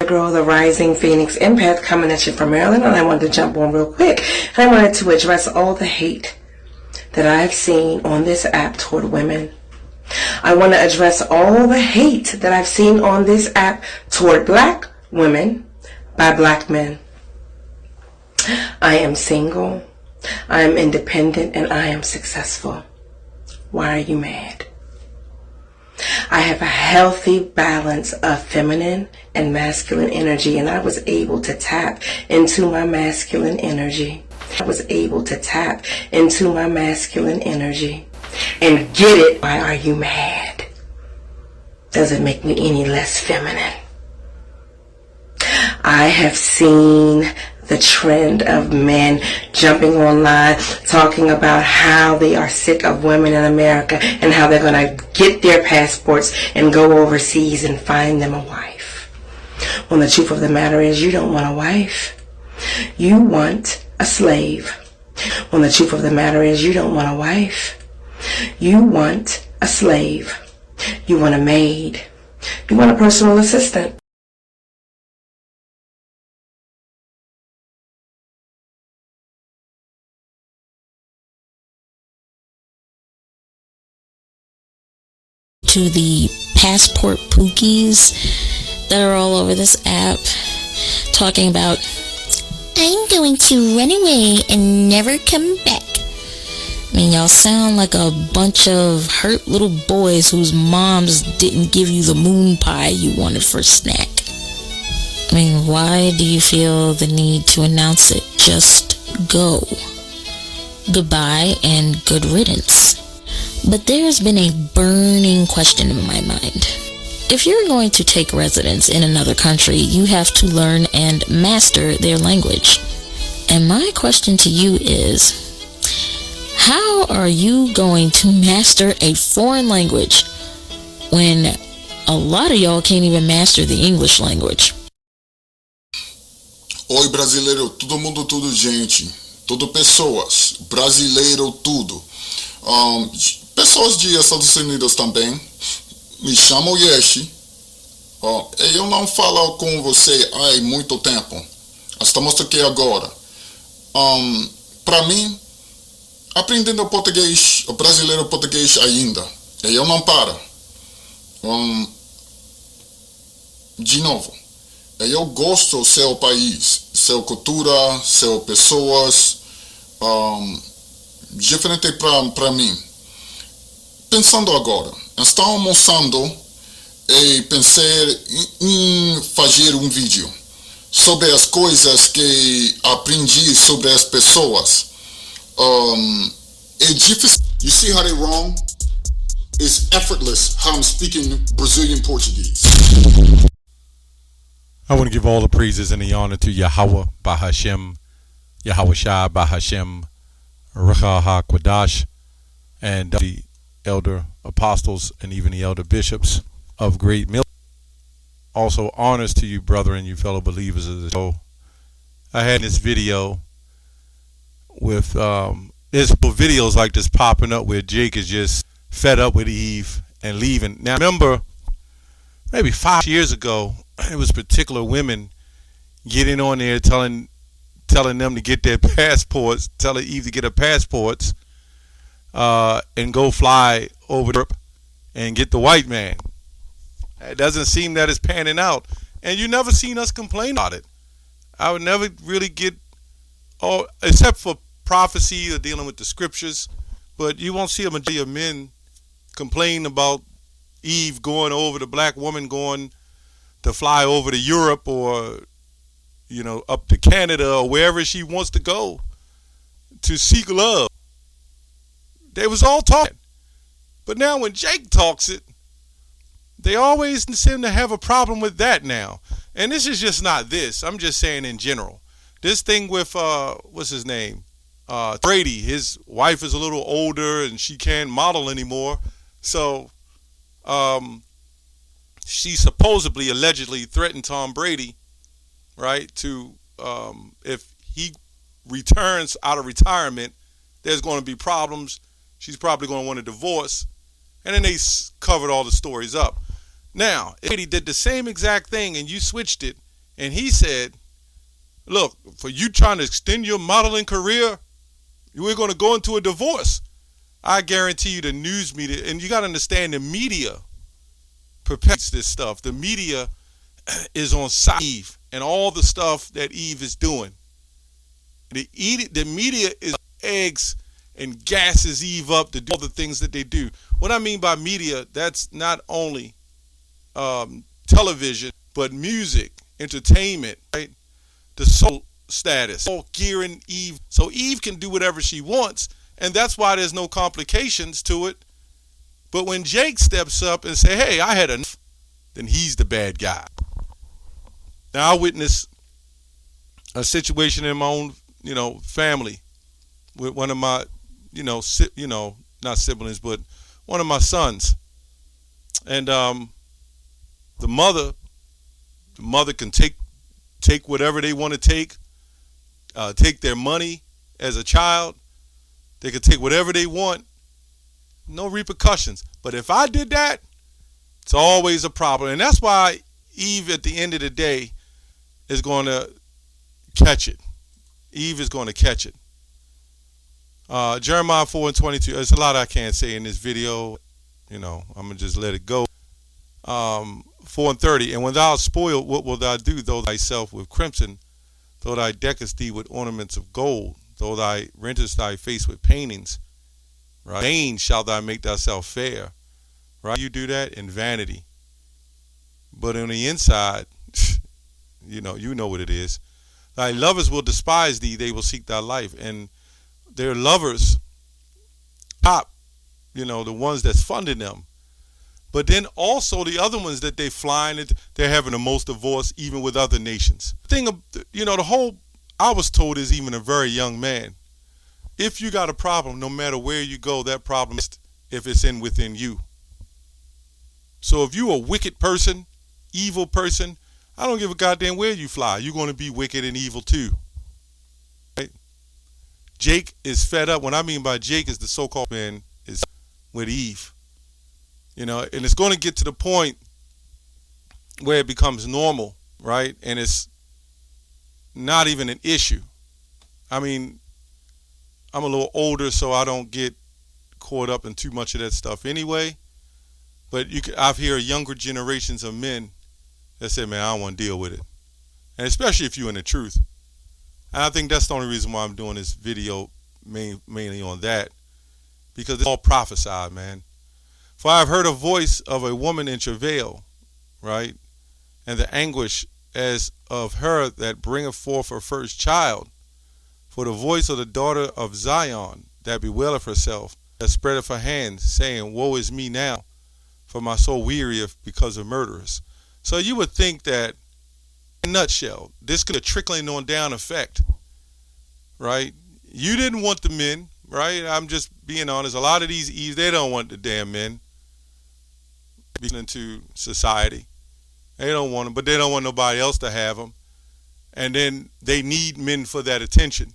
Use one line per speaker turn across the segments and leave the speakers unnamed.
Girl, the Rising Phoenix Empath, coming at you from Maryland, and I wanted to jump on real quick. And I wanted to address all the hate that I've seen on this app toward women. I want to address all the hate that I've seen on this app toward black women by black men. I am single, I am independent, and I am successful. Why are you mad? I have a healthy balance of feminine and masculine energy, and I was able to tap into my masculine energy. I was able to tap into my masculine energy and get it. Why are you mad? Doesn't make me any less feminine. I have seen the trend of men jumping online talking about how they are sick of women in America and how they're going to get their passports and go overseas and find them a wife. When the truth of the matter is, you don't want a wife. You want a slave. When the truth of the matter is, you don't want a wife. You want a slave. You want a maid. You want a personal assistant.
To the passport pookies that are all over this app talking about, I'm going to run away and never come back. I mean, y'all sound like a bunch of hurt little boys whose moms didn't give you the moon pie you wanted for a snack. I mean, why do you feel the need to announce it? Just go. Goodbye and good riddance. But there's been a burning question in my mind. If you're going to take residence in another country, you have to learn and master their language. And my question to you is, how are you going to master a foreign language when a lot of y'all can't even master the English language?
Oi, brasileiro, todo mundo, tudo, gente. Tudo pessoas. Brasileiro, tudo. Pessoas de Estados Unidos também. Me chamo Yeshi. Eu não falo com você há muito tempo. Estamos aqui agora. Para mim, aprendendo português, o brasileiro português ainda. Eu não paro. De novo, eu gosto do seu país, sua cultura, suas pessoas. Diferente para mim. Pensando agora, estou almoçando e pensei em fazer um vídeo sobre as coisas que aprendi sobre as pessoas. É difícil. You see how they're wrong? It's effortless how I'm speaking Brazilian Portuguese.
I want to give all the praises and the honor to Yahweh Bahashem, Yahweh Shai Bahashem, Ruach HaKodesh, and the elder apostles and even the elder bishops of Great Mill. Also honors to you, brethren, you fellow believers of the show. I had this video with there's videos like this popping up where Jake is just fed up with Eve and leaving. Now remember, maybe 5 years ago, it was particular women getting on there telling them to get their passports, telling Eve to get her passports, and go fly over Europe and get the white man. It doesn't seem that it's panning out, and you never seen us complain about it. I would never really get, except for prophecy or dealing with the scriptures, but you won't see a majority of men complain about Eve going over, the black woman going to fly over to Europe or, up to Canada or wherever she wants to go to seek love. They was all talking. But now when Jake talks it, they always seem to have a problem with that now. And this is just not this. I'm just saying in general. This thing with, what's his name? Brady. His wife is a little older and she can't model anymore. So she supposedly, allegedly threatened Tom Brady, right, to, if he returns out of retirement, there's going to be problems. She's probably going to want a divorce. And then they covered all the stories up. Now, if he did the same exact thing and you switched it And he said, look, for you trying to extend your modeling career, we're going to go into a divorce. I guarantee you the news media, and you got to understand the media perpetuates this stuff. The media is on side of Eve and all the stuff that Eve is doing. The media is eggs and gasses Eve up to do all the things that they do. What I mean by media, that's not only television, but music, entertainment, right? The soul status, all gearing Eve. So Eve can do whatever she wants, and that's why there's no complications to it. But when Jake steps up and say, hey, I had enough, then he's the bad guy. Now, I witnessed a situation in my own, family with one of my, not siblings, but one of my sons. And the mother can take whatever they want to take their money as a child. They can take whatever they want, no repercussions. But if I did that, it's always a problem. And that's why Eve, at the end of the day, is going to catch it. Eve is going to catch it. Jeremiah 4:22. There's a lot I can't say in this video. I'm going to just let it go. 4:30. And when thou art spoiled, what wilt thou do? Though thyself with crimson, though thou deckest thee with ornaments of gold, though thou rentest thy face with paintings, right? Vain shalt thou make thyself fair. Right? You do that in vanity. But on the inside, you know what it is. Thy lovers will despise thee, they will seek thy life. And their lovers, the ones that's funding them. But then also the other ones that they flying, they're having the most divorce even with other nations. I was told is even a very young man. If you got a problem, no matter where you go, that problem is if it's within you. So if you a wicked person, evil person, I don't give a goddamn where you fly. You're going to be wicked and evil too. Right? Jake is fed up. What I mean by Jake is the so-called man is with Eve. And it's going to get to the point where it becomes normal, right? And it's not even an issue. I mean, I'm a little older, so I don't get caught up in too much of that stuff anyway. But I've heard younger generations of men that say, man, I don't want to deal with it. And especially if you're in the truth. And I think that's the only reason why I'm doing this video mainly on that. Because it's all prophesied, man. For I have heard a voice of a woman in travail, right? And the anguish as of her that bringeth forth her first child. For the voice of the daughter of Zion that bewaileth herself, that spreadeth her hands, saying, woe is me now, for my soul wearieth because of murderers. So you would think that, in a nutshell, this could have trickling on down effect, right? You didn't want the men, right? I'm just being honest. A lot of these Eves, they don't want the damn men into society. They don't want them, but they don't want nobody else to have them. And then they need men for that attention,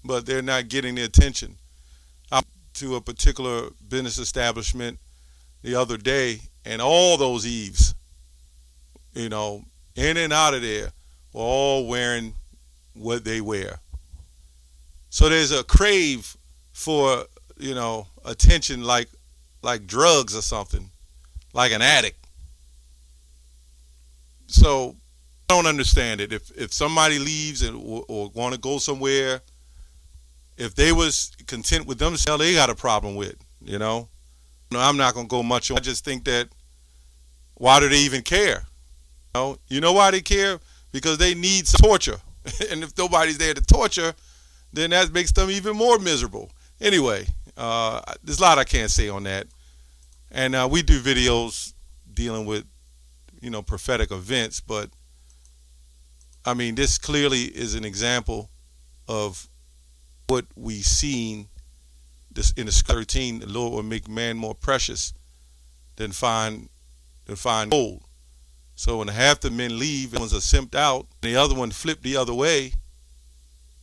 but they're not getting the attention. I went to a particular business establishment the other day, and all those Eves, in and out of there, were all wearing what they wear. So there's a crave for, attention like drugs or something, like an addict. So I don't understand it. If somebody leaves or want to go somewhere, if they was content with themselves, they got a problem with, I'm not going to go much on. I just think that, why do they even care? You know why they care? Because they need some torture. And if nobody's there to torture, then that makes them even more miserable. Anyway, there's a lot I can't say on that. And we do videos dealing with, prophetic events. But, I mean, this clearly is an example of what we seen this in the 13. The Lord will make man more precious than fine gold. So when half the men leave, the ones are simped out, and the other one flip the other way,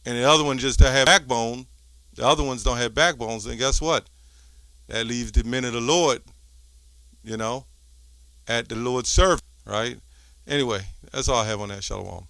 and the other one just don't have backbone, the other ones don't have backbones, then guess what? That leaves the men of the Lord, at the Lord's service, right? Anyway, that's all I have on that. Shalom.